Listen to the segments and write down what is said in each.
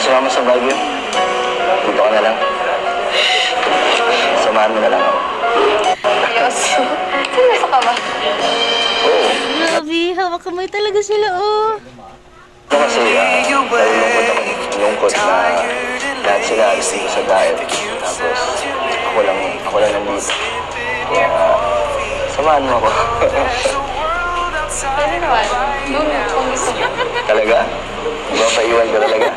sumama sa Baguio. Dito ka na lang. Samahan mo na lang ako. Seryoso? Seryoso ka ba? Oo. Grabe, hawak kamay talaga sila, oh. Ito kasi, nalulungkot ako. Nalungkot na lahat sila alis dito sa diet. Tapos, ako lang nandito. Kaya, samahan mo ako. Pwede naman. Kung gusto mo. Talaga? Mapaiwan ka talaga?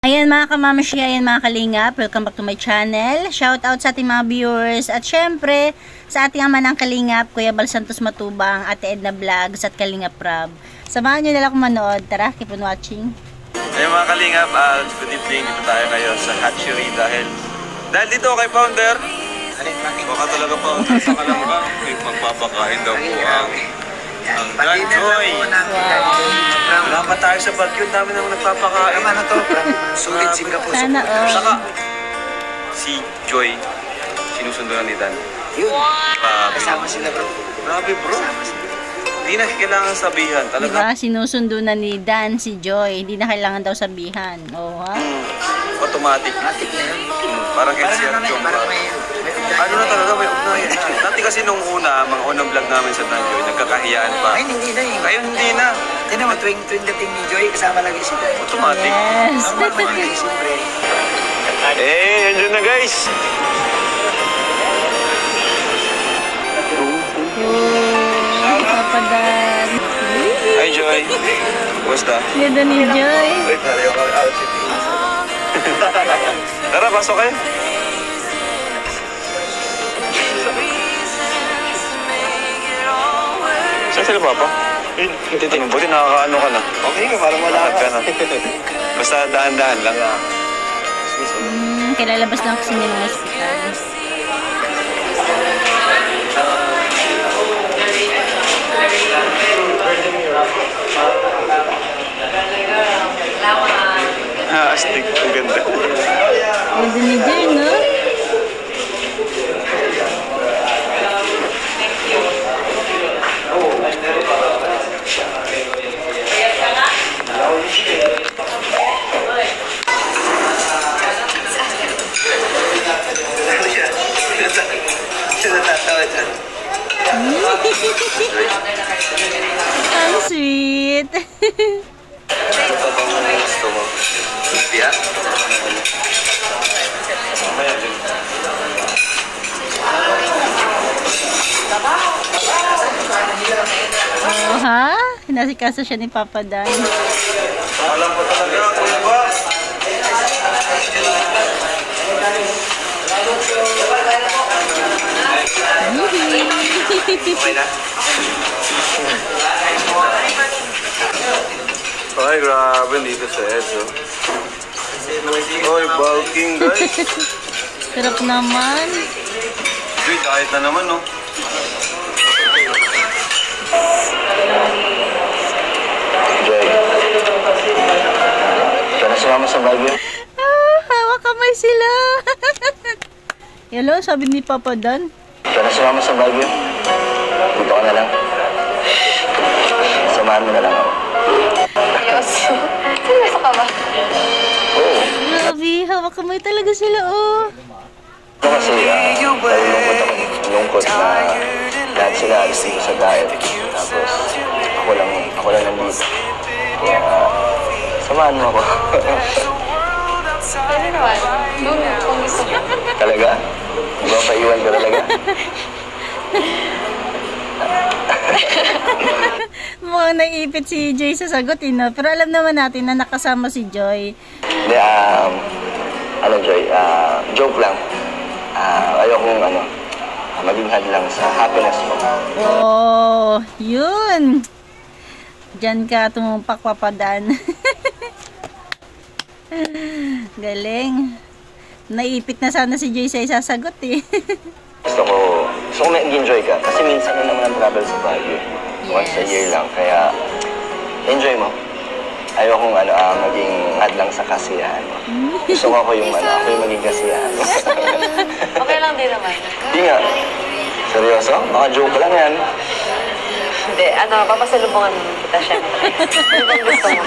Ayan mga kamamashi, ayan mga kalingap, welcome back to my channel. Shout out sa ating mga viewers at syempre sa ating ama ng kalingap, Kuya Bal Santos Matubang, Ate Edna Vlogs at Kalingap Rob. Samahan nyo na lang kung manood. Tara, keep on watching. Ayun mga kalingap, good evening. Dito tayo ngayon sa hatchery dahil dito kay Founder. Baka talaga Founder sa Kalamba. Magpapakain daw po ang John Joy. Wala pa tayo sa Baguio, dami naman nagpapakain. Naman na to, sulit Singapore. Sana all. Saka, si Joy, sinusundo na ni Dan. Yun, Grabe. kasama sila bro. Grabe bro. Hindi na kailangan sabihan. Talaga. Diba, sinusundo na ni Dan si Joy. Hindi na kailangan daw sabihan. Oh, ha? Automatic. Matik na yun. Parang Parang NCR ano na, Chong. parang may Ano na talaga, may ugnayan. Dati kasi nung una, mga unang vlog namin sa Dan Joy, nagkakahiyaan pa. Ay, hindi na eh. Ngayon hindi na. Tinan mo, tuwing dating ni Joy, kasama lagi sila. Automatic. Yes. Tama naman lagi siyempre. Andyan na guys. Oh, Papa Dan. Hi Joy. Kumusta? Ganda ni Joy. Wait, tayo ang outfit. Tara, pasok kayo. Saan sila papa? Hindi, buti nakakaano ka na. Okay ka, parang wala ka na. Basta dahan-dahan lang. Kailalabas lang kasi nila ng hospital. Astig. Ang ganda. Ganda ni Joy, no? Ang sweet. Gusto mo? Biya? Mamaya din. Oh, ha? Nasikaso siya ni Papa Dan. Alam ko talaga, kuya ba? Okay na? Ay, grabe dito sa Edzo. Oy, bulking guys. Sarap naman. Uy, kahit na naman, no? Joy. Ito na sumama sa Baguio. Ah, hawak kamay sila. Hello, sabi ni Papa Dan. Ito na sumama sa Baguio. Dito ka na lang. Samahan mo na lang ako. Seryoso? Seryoso ka ba? Oo. Grabe, hawak kamay talaga sila, oh. Ito kasi, nalulungkot ako. Nalulungkot na lahat sila alis dito sa diet. Tapos, ako lang nandito. Kaya, samahan mo ako. Pwede naman. Kung gusto mo. Talaga? Mapaiwan ka talaga? Mukhang naiipit si Joy sa sagot, no? Pero alam naman natin na nakasama si Joy. Hindi, Joy, joke lang. Ayokong, maging hadlang sa happiness mo. Oh, yun. Diyan ka tumumpak, Papa Dan. Galing. Naipit na sana si Joy sa isasagot, eh. Gusto ko mag-enjoy ka. Kasi minsan na naman ang travel sa Baguio. Once a year lang. Kaya, enjoy mo. Ayokong maging hadlang sa kasiyahan mo. Gusto ko ako yung maging kasiyahan mo. Okay lang din naman. Di nga. Seryoso? Baka joke lang yan. Hindi, papasalubungan kita syempre. Ano bang gusto mo?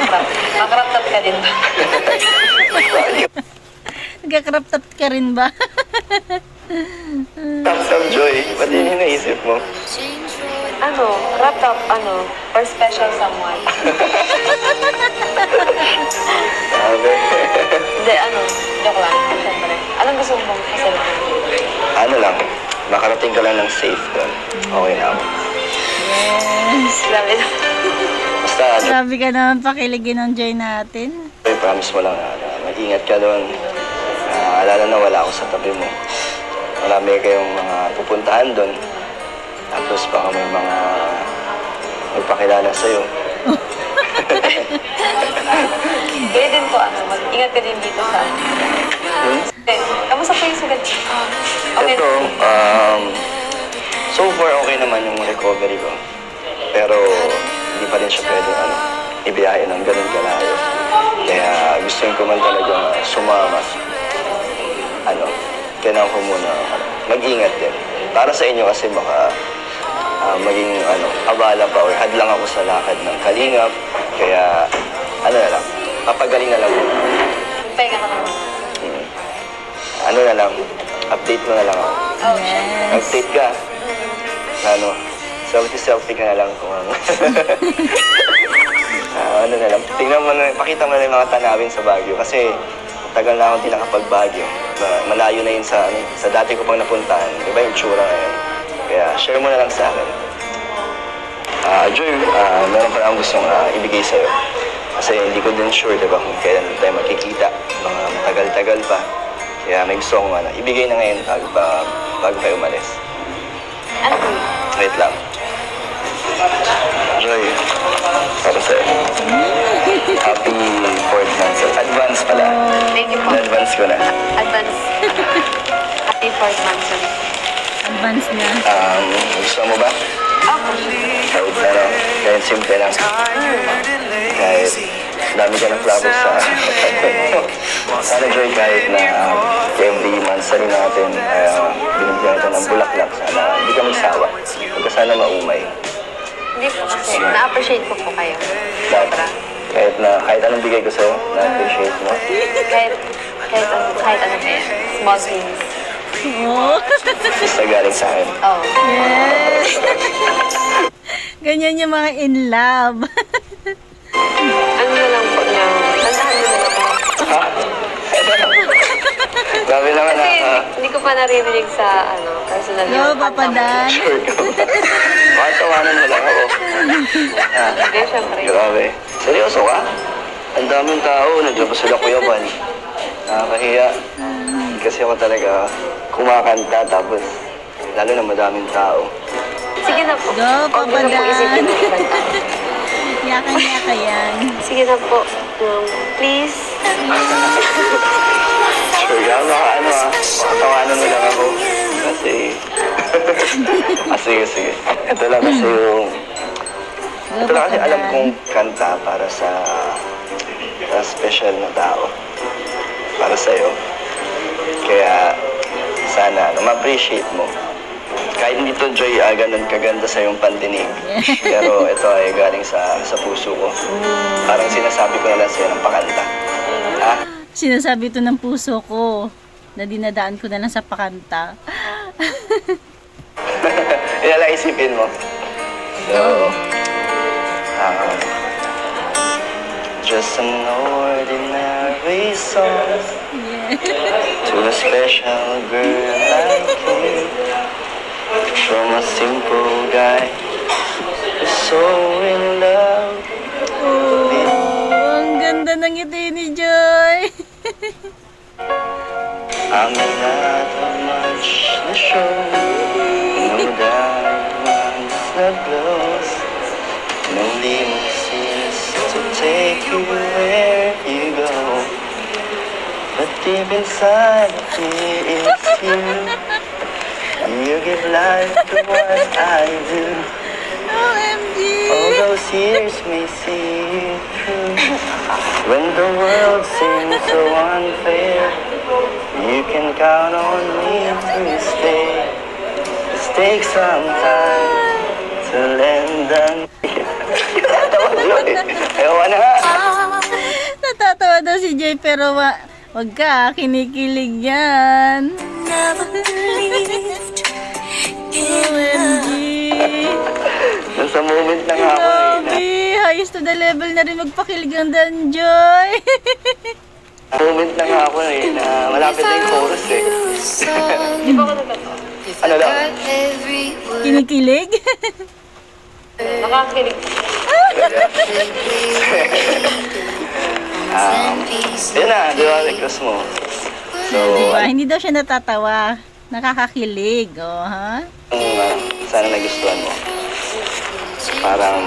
Makrap top ka din ba? Nagka-crop top ka rin ba? Top Joy, ba't yun yung naisip mo? Crop top, for special someone. Sabi. Hindi, joke lang, syempre. Anong gusto mong pasalubungan? Ano lang, makarating ka lang ng safe doon. Okay na ako. Yes. Grabe na. Basta, Grabe ka naman pakiligin ng Joy natin. Joy, promise mo lang na mag-ingat ka doon. Alala na wala ako sa tabi mo. Marami kayong mga pupuntahan doon. Tapos baka may mga magpakilala sa'yo. Kaya din po, mag-ingat ka din dito sa... Kamusta po yung sugat? Okay. Ito, so far okay naman yung recovery ko. Pero hindi pa rin siya pwede ibiyahe ng ganun kalayo. Kaya gusto ko man talaga sumama. Kailangan ko muna mag-ingat din. Para sa inyo kasi baka maging abala pa or hadlang ako sa lakad ng kalingap. Kaya na lang, papagaling na lang muna. Pahinga ka naman. Na lang, update mo na lang ako. Yes. Update ka. Selfie ka na lang kung na lang. Tingnan mo na, pakita mo na yung mga tanawin sa Baguio. Kasi tagal na akong di nakapag-Baguio. Malayo na yun sa dati ko pang napuntahan. Iba yung tsura ngayon. Kaya share mo na lang sa akin. Joy, meron pa lang gustong ibigay sa'yo. Kasi hindi ko din sure, diba, kung kailan tayo makikita. Mga matagal-tagal pa. Kaya may gusto kong ibigay na ngayon bago kayo umalis. Ano po? Wait lang. Joy, para sa'yo. Happy 4th month. Advance pala. Thank you po. In-advance ko na. Advance. Happy 4th month. Advance na. Gusto mo ba? Ako. Kahit simple lang. Kahit dami ka ng flowers sa sana Joy, kahit na every monthsary natin binibigyan natin ng bulaklak. Sana hindi ka magsawa. Huwag ka sana maumay. Hindi po kasi. Na-appreciate ko po kayo. Sobra. Kahit anong bigay ko sa'yo, na-appreciate mo. Kahit ano pa yan. Small things. Oh. Basta galing sa akin. Oh. Yes. Ganyan yung mga in love. Ano na lang po niya? Tantahan mo na lang po. Grabe naman Kasi hindi ko pa naririnig sa personal Go, Papa Dan. Sure ka. Makatawanan mo lang ako. Hindi, syempre. Grabe. Seryoso ka? Ang daming tao, nandiyan pa sila Kuya Bal. Nakakahiya. Kasi ako talaga kumakanta tapos lalo na madaming tao. Sige na po. Go, Papa Huwag mo na po isipin Dan. ng ibang tao. Yaka-yaka yan. Sige na po. Please. Sure ka? Makatawanan mo lang ako. Kasi... sige. Ito lang kasi yung... Go, Ito lang kasi Papa alam Dan. kong kanta para sa special na tao. Para sa'yo. Kaya sana ma-appreciate mo. Kahit hindi to Joy, ganun kaganda sa yung pandinig. Pero ito ay galing sa puso ko. Parang sinasabi ko na lang sa'yo ng pakanta. Ha? Sinasabi ito ng puso ko na dinadaan ko na lang sa pakanta. Yan lang isipin mo. So, just an ordinary song to a special girl like you. From a simple guy who's so in love. Ang ganda ng ngiti ni Joy. I'm not much to show. No diamonds, no clothes, no limousines to take you where you go. But deep inside me is you. You give life to what I do. OMG! All those years may see you through. When the world seems so unfair, you can count on me to stay. Just take some time to Selendang. Ayaw na nga. Natatawa daw si Joy pero wag ka, kinikilig yan. OMG. Nasa moment na nga ako Grabe, highest to the level na rin magpakilig ang Danjoy. Moment na nga ako na malapit na yung chorus eh. Di ba ako nagkatawa? Ano lang? Kinikilig? Nakakilig. Yun na, di ba? Request mo. So, Diba? Hindi daw siya natatawa. Nakakakilig, oh, ha? sana nagustuhan mo. Parang,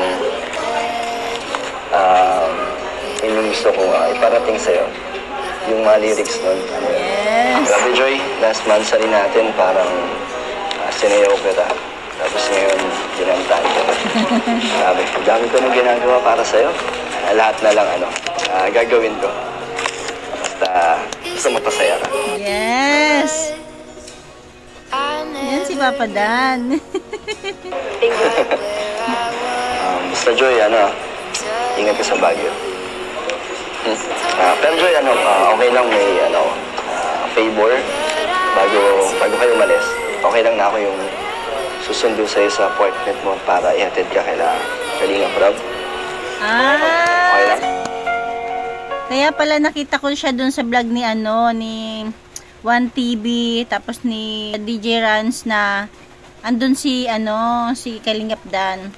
yun yung gusto ko iparating sa'yo. Yung mga lyrics nun. Yes. Grabe, Joy. Last month sa rin natin, parang sinayaw kita. Tapos ngayon, ginantaan ko. Grabe, dami ko nang ginagawa para sa'yo. Lahat na lang, gagawin ko. Basta mapasaya ka. Yes. Yan si Papa Dan. Thank you. Basta, Joy, ingat ka sa Baguio. Pero Joy, okay lang may favor bago kayo umalis. Okay lang na ako yung susundo sa'yo sa appointment mo para ihatid ka Kalinga Prab. Okay lang? Kaya pala nakita ko siya dun sa vlog ni ni 1TV tapos ni DJ Rans na andun si si Kalingap Dan.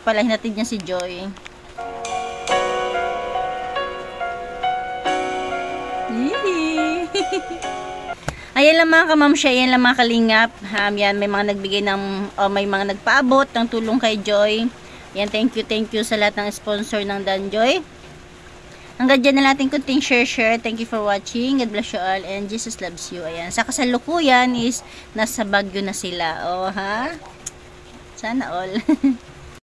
Pala hinatid niya si Joy. Ayan lang mga kamamsya, ayan lang mga kalingap. Yan, may mga nagbigay may mga nagpaabot ng tulong kay Joy. Yan, thank you sa lahat ng sponsor ng Danjoy. Hanggang dyan na natin kunting share. Thank you for watching. God bless you all and Jesus loves you. Ayan, sa kasalukuyan is nasa Baguio na sila. Oh, ha? Sana all.